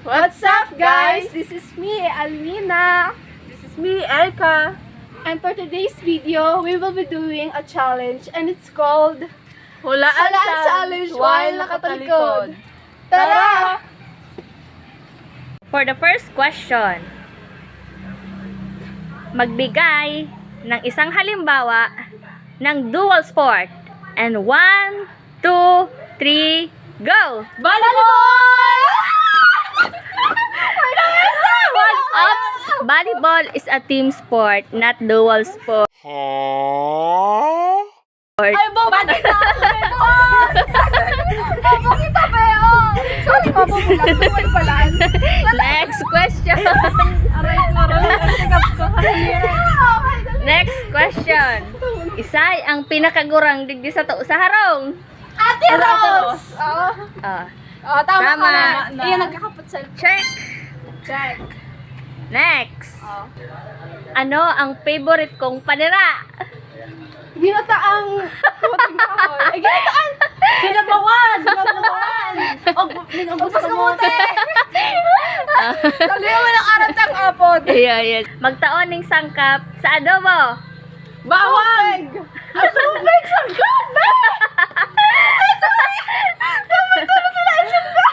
What's up, guys? This is me, Almina. This is me, Erica. And for today's video, we will be doing a challenge and it's called Hulaan Challenge while nakatalikod. Tara! For the first question, magbigay ng isang halimbawa ng dual sport. And 1, 2, 3, go! Volleyball! Volleyball is a team sport, not dual sport. Ay, bobo kita! Bobo kita, Beo! Sorry, bobo mo lang. Duwan pala. Next question. Next question. Isay ang pinakagurang digdi sa to sa harong. Ate Rose! Oo. Ah, Oh, tama Tama. ka na. Ayan, nagkakapot sa... check. Check. Next. Oh. Ano ang favorite kong panira? Ginataang puting kahoy. Ay, ginataan! Sinabawan! Sinabawan! Ubus kamote! Taliw mo ng arat ng apod. Ayan. Magtaon ng sangkap sa adobo. Bawang! Ang tubig sa gabi! Ay, sorry! Dapat na sila isip ko!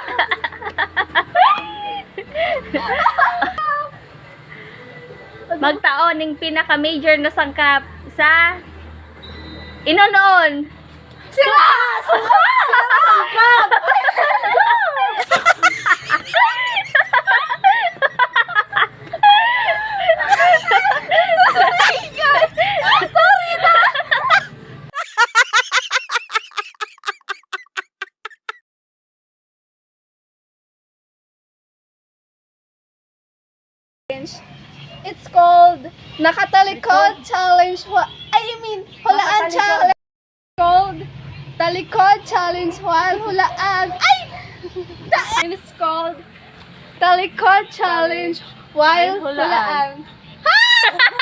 Magtaon ng pinaka-major na sangkap sa Inonoon. Sila! Sila! Sangkap! It's called Nakatalikod Challenge. Hulaan Challenge. Called Talikod Challenge while hulaan. Ay! And it's called Talikod Challenge while hulaan. Ha!